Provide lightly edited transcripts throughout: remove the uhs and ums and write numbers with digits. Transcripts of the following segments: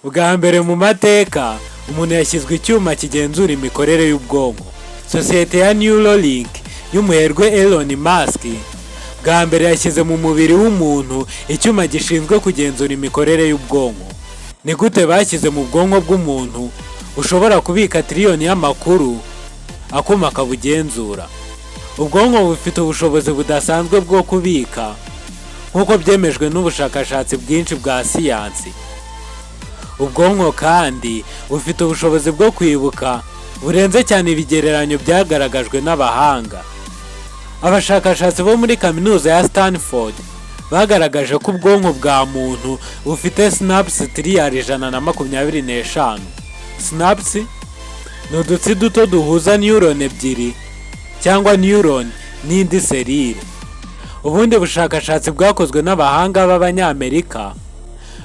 Bwa mbere mu mateka umuntu yashyizwe icyuma kigenzura imikorere y'ubwonko. Sosiyete ya Neuralink y'umuherwe Elon Musk bwa mbere yashyize mu mubiri w'umuntu icyuma gishinzwe kugenzura imikorere y'ubwonko. Ni gute bashyize mu bwonko bw'umuntu ushobora kubika triliyoni y'amakuru akuma akabugenzura? Ubwonko bufite ubushobozi budasanzwe bwo kubika nk'uko byemejwe n'ubushakashatsi bwinshi bwa siyansi. Ubwonko kandi bufite ubushobozi bwo kwibuka burenze cyane ibigereranyo byagaragajwe n'abahanga. Abashakashatsi bo muri kaminuza ya Stanford bagaragaje ko ubwonko bwa muntu bufite synapses tiriyari 125. Synapses ni udutsi duto duhuza neuron ebyiri cyangwa neuron n'indi serire. Ubundi bushakashatsi bwakozwe n'abahanga b'Abanyamerika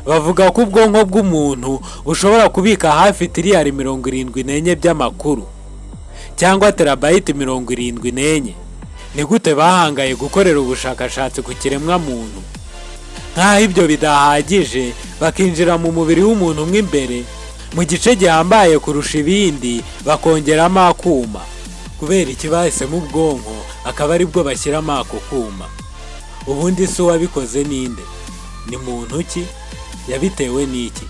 bavuga ko ubwonko bw'umuntu bushobora kubika hafi tiriyari 74 by'amakuru cyangwa terabayiti 74. Ni gute bahangaye gukorera ubushakashatsi ku kiremwa muntu? Nk'aho ibyo bidahagije, bakinjira mu mubiri w'umuntu mw'imbere mu gice gihambaye kurusha ibindi bakongeramo akuma. Kubera iki bahisemo ubwonko akaba ari bwo bashyiramo ako kuma? Ubundi se uwabikoze ninde? Ni muntu ki? Yabitewe n'iki?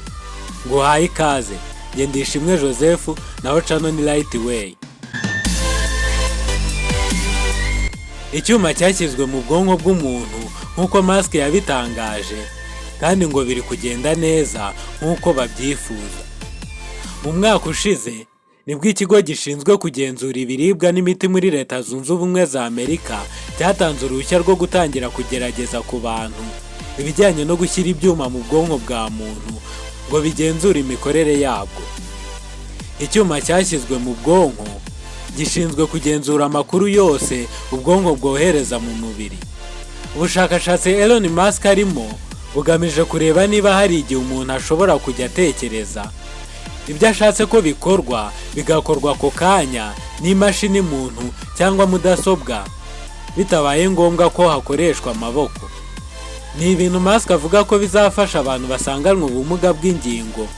Nguhaye ikaze, njye Ndishimwe Joseph, naho channel ni Lightway. Icyuma cyashyizwe mu bwonko bw'umuntu nk'uko Musk yabitangaje, kandi ngo biri kugenda neza nk'uko babyifuza. Mu mwaka ushize nibwo ikigo gishinzwe kugenzura ibiribwa n'imiti muri Leta Zunze Ubumwe za Amerika cyatanze uruhushya rwo gutangira kugerageza ku bantu ibijyanye no gushyira ibyuma mu bwonko bwa muntu ngo bigenzure imikorere yabwo. Icyuma cyashyizwe mu bwonko gishinzwe kugenzura amakuru yose ubwonko bwohereza mu mubiri. Ubushakashatsi Elon Musk arimo bugamije kureba niba hari igihe umuntu ashobora kujya atekereza ibyo ashatse ko bikorwa bigakorwa ako kanya n'imashini muntu cyangwa mudasobwa bitabaye ngombwa ko hakoreshwa amaboko. Ni ibintu Musk avuga ko bizafasha abantu basanganwe ubumuga bw'ingingo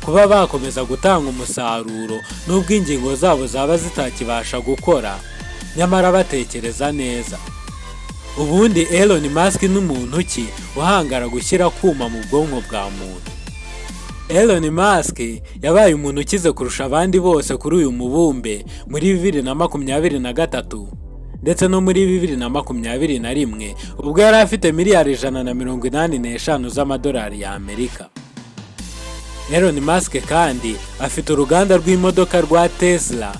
kuba bakomeza gutanga umusaruro n'ubwo ingingo zabo zaba zitakibasha gukora nyamara batekereza neza. Ubundi Elon Musk n'umuntu ki uhangara gushyira kuma mu bwonko bwa muntu? Elon Musk yabaye umuntu ukize kurusha abandi bose kuri uyu mubumbe muri 2023 ndetse no muri 2021 ubwo yari afite miliyari 185 z'amadolari ya Amerika. Elon Musk kandi afite uruganda rw'imodoka rwa Tesla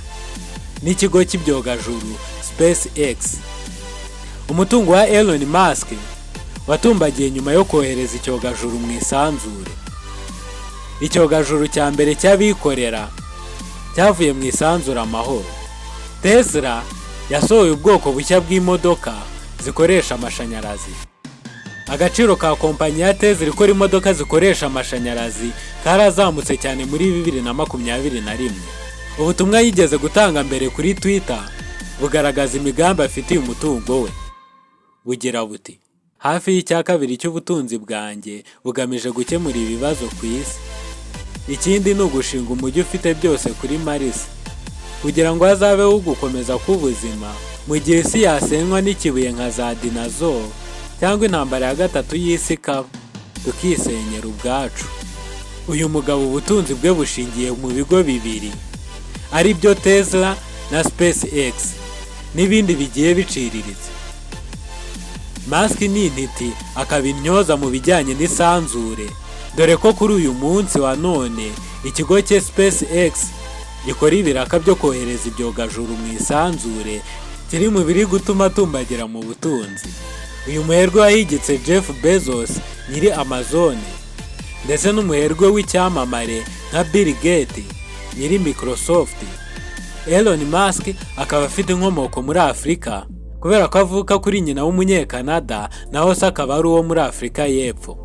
n'ikigo cy'ibyogajuru SpaceX. Umutungo wa Elon Musk watumbagiye nyuma yo kohereza icyogajuru mu isanzure. Icyogajuru cya mbere cy'abikorera cyavuye mu isanzure amahoro. Tesla yasohoye ubwoko bushya bw'imodoka zikoresha amashanyarazi. Agaciro ka kompanyi ya Tesla ikora imodoka zikoresha amashanyarazi karazamutse cyane muri 2021. Ubutumwa yigeze gutanga mbere kuri Twitter bugaragaza imigambi afitiye umutungo we. Bugira buti: hafi y'Icyakabiri cy'ubutunzi bwanjye bugamije gukemura ibibazo ku isi. Ikindi ni ugushinga umujyi ufite byose kuri Mars kugira ngo hazabeho gukomeza k'ubuzima mu gihe isi yasenywa n'ikibuye nka za dinosaur cyangwa intambara ya gatatu y'isi ikaba tukisenyera ubwacu. Uyu mugabo ubutunzi bwe bushingiye mu bigo bibiri ari byo Tesla na SpaceX n'ibindi bigiye biciriritse. Musk ni intiti akaba intyoza mu bijyanye n'isanzure, dore ko kuri uyu munsi wa none ikigo cye SpaceX gikora ibiraka byo kohereza ibyogajuru mu isanzure kiri mu biri gutuma tumbagira mu butunzi. Uyu muherwe wahigitse Jeff Bezos nyiri Amazon ndetse n'umuherwe w'icyamamare nka Bill Gates nyiri Microsoft. Elon Musk akaba afite inkomoko muri Afurika kubera ko avuka kuri nyina w'umunyekanada naho se akaba ari uwo muri Afurika y'Epfo.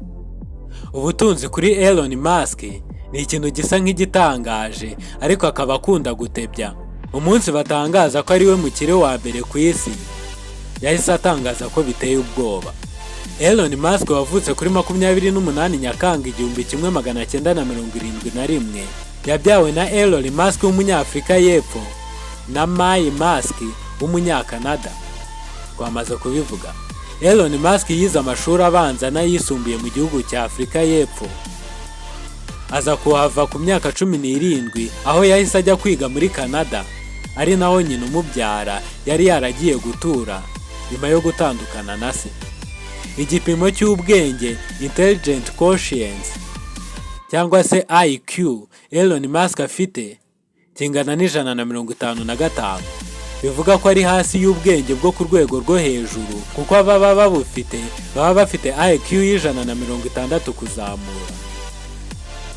Ubutunzi kuri Elon Musk ni ikintu gisa nk'igitangaje, ariko akaba akunda gutebya. Umunsi batangaza ko ari we mukire wa mbere ku isi, yahise atangaza ko biteye ubwoba. Elon Musk wavutse kuri 28 Nyakanga 1971 yabyawe na Elon Musk w'umunyafrika y'Epfo na May Musk w'umunyakanada. Twamaze kubivuga. Elon Musk yize amashuri abanza n'ayisumbuye mu gihugu cya Afurika y'Epfo. Aza kuhava ku myaka 17 aho yahise ajya kwiga muri Canada, ari naho nyina umubyara yari yaragiye gutura nyuma yo gutandukana na se. Igipimo cy'ubwenge intelligent quotient cyangwa se IQ Elon Musk afite kingana n'155, bivuga ko ari hasi y'ubwenge bwo ku rwego rwo hejuru, kuko ababa babufite baba bafite IQ y'160 kuzamura.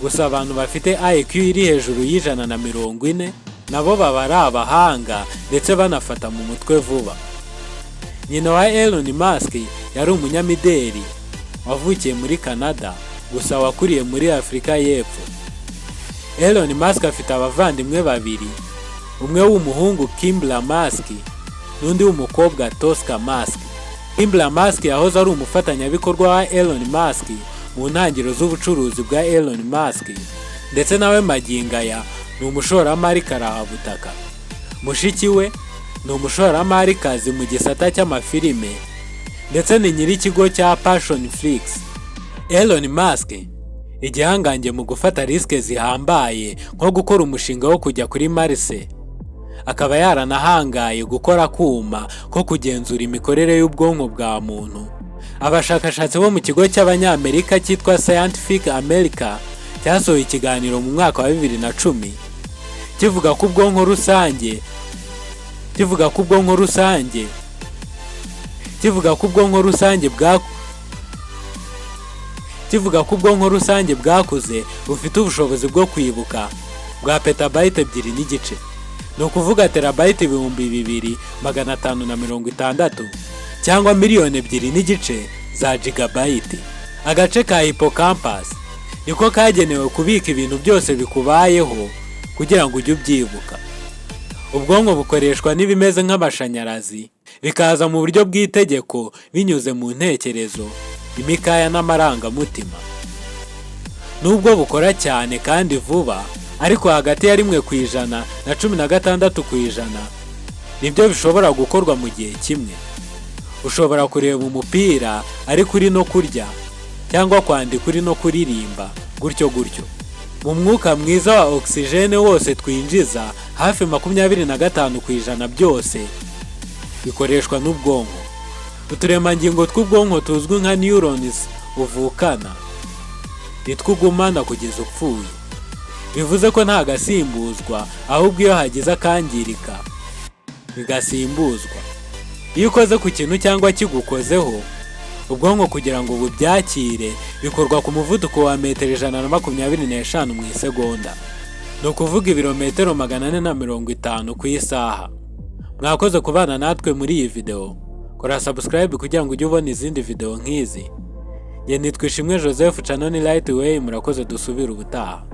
Gusa abantu bafite IQ iri hejuru y'140 nabo baba ari abahanga ndetse banafata mu mutwe vuba. Nyina wa Elon Musk yari umunyamideli wavukiye muri Canada gusa wakuriye muri Afurika y'Epfo. Elon Musk afite abavandimwe babiri, umwe w'umuhungu Kimbra Musk n'undi w'umukobwa Tosca Musk. Kimbra Musk yahoze ari umufatanyabikorwa wa Elon Musk mu ntangiriro z'ubucuruzi bwa Elon Musk, ndetse nawe magingaya ni umushoramari karahabutaka. Mushiki we ni umushoramarikazi mu gisata cy'amafilime ndetse ni nyiri ikigo cya Passionflix. Elon Musk igihangange mu gufata riske zihambaye nko gukora umushinga wo kujya kuri Mars, akaba yaranahangaye gukora kuma ko kugenzura imikorere y'ubwonko bwa muntu. Abashakashatsi bo mu kigo cy'abanyamerika cyitwa Scientific America cyasohoye ikiganiro mu mwaka wa 2010 kivuga ko ubwonko rusange bwakuze bufite ubushobozi bwo kwibuka bwa petabyte 2.5, ni ukuvuga terabyte 2560 cyangwa miliyoni 2.5 za gigabyte. Agace ka hippocampus niko kagenewe kubika ibintu byose bikubayeho kugira ngo ujye ubyibuka. Ubwonko bukoreshwa n'ibimeze nk'amashanyarazi, bikaza mu buryo bw'itegeko binyuze mu ntekerezo, imikaya n'amarangamutima. Nubwo bukora cyane kandi vuba, ariko hagati ya 1% na 16% nibyo bishobora gukorwa mu gihe kimwe. Ushobora kureba umupira ariko uri no kurya, cyangwa kwandika uri no kuririmba, gutyo. Mu mwuka mwiza wa oxygene wose twinjiza, hafi 25% byose bikoreshwa n'ubwonko. Uturemangingo tw'ubwonko tuzwi nka neurons uvukana nitwugumana kugeza upfuye. Bivuze ko nta gasimbuzwa, ahubwo iyo hagize akangirika bigasimbuzwa. Iyo ukoze ku kintu cyangwa kigukozeho, ubwonko kugira ngo bubyakire bikorwa ku muvuduko wa 125 mu isegonda, ni ukuvuga ibirometero 450 ku isaha. Mwakoze kubana natwe muri iyi video. Kora subscribe kugira ngo ujye ubona izindi video nk'izi. Nitwa Ishimwe Joseph, channel ni Lightway. Murakoze, dusubira ubutaha.